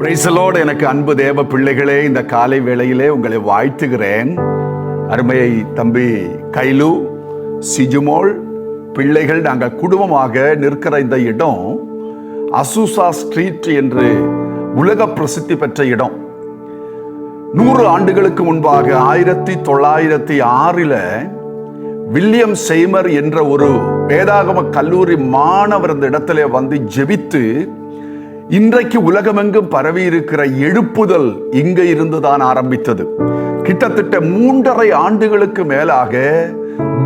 Praise the Lord. எனக்கு அன்பு தேவ பிள்ளைகளே, இந்த காலை வேளையிலே உங்களை வாழ்த்துகிறேன். அருமை தம்பி கைலு, சிஜுமோல் பிள்ளைகள் நாங்கள் குடும்பமாக நிற்கிற இந்த இடம் அசூசா ஸ்ட்ரீட் என்று உலக பிரசித்தி பெற்ற இடம். 100 ஆண்டுகளுக்கு முன்பாக 1906 வில்லியம் செய்மர் என்ற ஒரு வேதாகம கல்லூரி மாணவர் இந்த இடத்துல வந்து ஜெபித்து இன்றைக்கு உலகமெங்கும் பரவி இருக்கிற எழுப்புதல் இங்க இருந்துதான் ஆரம்பித்தது. கிட்டத்தட்ட 3.5 ஆண்டுகளுக்கு மேலாக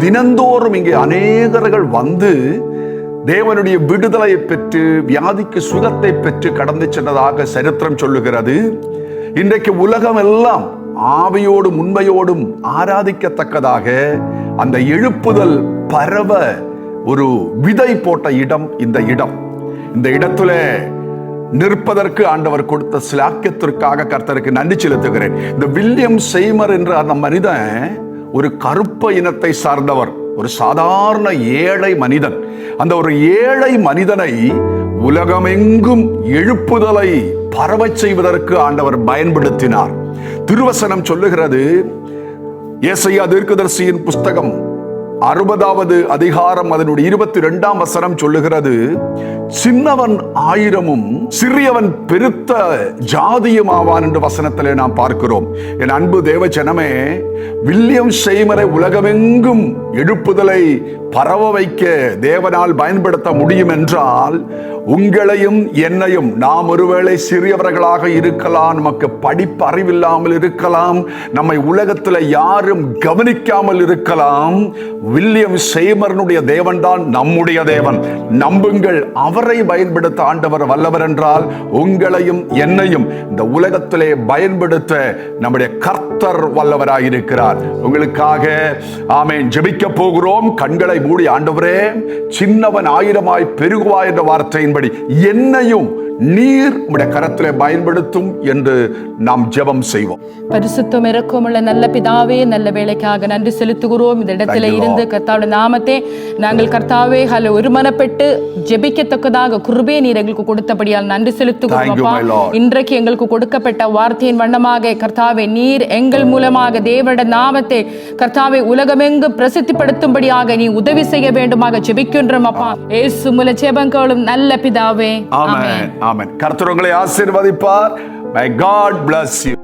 தினந்தோறும் இங்கே அநேகர்கள் வந்து தேவனுடைய விடுதலையை பெற்று வியாதிக்கு சுகத்தை பெற்று கடந்து சென்றதாக சரித்திரம் சொல்லுகிறது. இன்றைக்கு உலகம் எல்லாம் ஆவியோடும் உண்மையோடும் ஆராதிக்கத்தக்கதாக அந்த எழுப்புதல் பரவ ஒரு விதை போட்ட இடம் இந்த இடம். இந்த இடத்துல நிற்பதற்கு ஆண்டவர் கொடுத்த சிலாக்கியத்திற்காக கர்த்தருக்கு நன்றி செலுத்துகிறேன். இந்த வில்லியம் செய்மர் என்ற அந்த மனிதன் ஒரு கருப்ப இனத்தை சார்ந்தவர், ஒரு சாதாரண ஏழை மனிதன். அந்த ஒரு ஏழை மனிதனை உலகமெங்கும் எழுப்புதலை பரவச் செய்வதற்கு ஆண்டவர் பயன்படுத்தினார். திருவசனம் சொல்லுகிறது, ஏசாயா தீர்க்கதரிசியின் புஸ்தகம் 60வது அதிகாரம் அதனுடைய 22ஆம் வசனம் சொல்லுகிறது, சின்னவன் 1000 சிறியவன் பெருத்த ஜாதியும் ஆவான் என்று வசனத்திலே நாம் பார்க்கிறோம். என் அன்பு தேவ ஜனமே, வில்லியம் செய்மரை உலகமெங்கும் எழுப்புதலை பரவ வைக்க தேவனால் பயன்படுத்த முடியும் என்றால் உங்களையும் என்னையும், நாம் ஒருவேளை சிறியவர்களாக இருக்கலாம், நமக்கு படிப்பு அறிவில்லாமல் இருக்கலாம், நம்மை உலகத்தில் யாரும் கவனிக்காமல் இருக்கலாம், வில்லியம் செய்மரனுடைய தேவன் தான் நம்முடைய தேவன். நம்புங்கள், அவரை பயன்படுத்த ஆண்டவர் வல்லவர் என்றால் உங்களையும் என்னையும் இந்த உலகத்திலே பயன்படுத்த நம்முடைய கர்த்தர் வல்லவராக இருக்கிறார். உங்களுக்காக ஆமென் ஜெபிக்க போகிறோம். கண்களை மூடி, ஆண்டவரே, சின்னவன் 1000 பெருகுவாய் என்ற வார்த்தையின்படி என்னையும் நீர் உம்முடைய கரத்திலே பயன்படுத்தும் என்று நாம் ஜெபம் செய்வோம். பரிசுத்தம் இரக்கமுள்ள நல்ல பிதாவே, நல்ல வேளைக்காக நன்றி செலுத்துகிறோம். இந்த இடத்துல இருந்து கர்த்தாவுடைய நாமத்தை நாங்கள் கர்த்தாவே ஒருமனப்பட்டு ஜெபிக்கத்தக்கதாக கிருபை நீர் எங்களுக்கு கொடுத்தபடியால் நன்றி செலுத்துகிறோம். இன்றைக்கு எங்களுக்கு கொடுக்கப்பட்ட வார்த்தையின் வண்ணமாக கர்த்தாவே நீர் எங்கள் மூலமாக தேவனுடைய நாமத்தை கர்த்தாவே உலகமெங்கு பிரசித்திப்படுத்தும்படியாக நீ உதவி செய்ய வேண்டுமாக ஜெபிக்கின்றோம் அப்பா. இயேசு மூல ஜெபங்களும் நல்ல பிதாவே. ஆமென். ஆமென். கர்த்தர் உங்களை ஆசீர்வதிப்பார். May God bless you.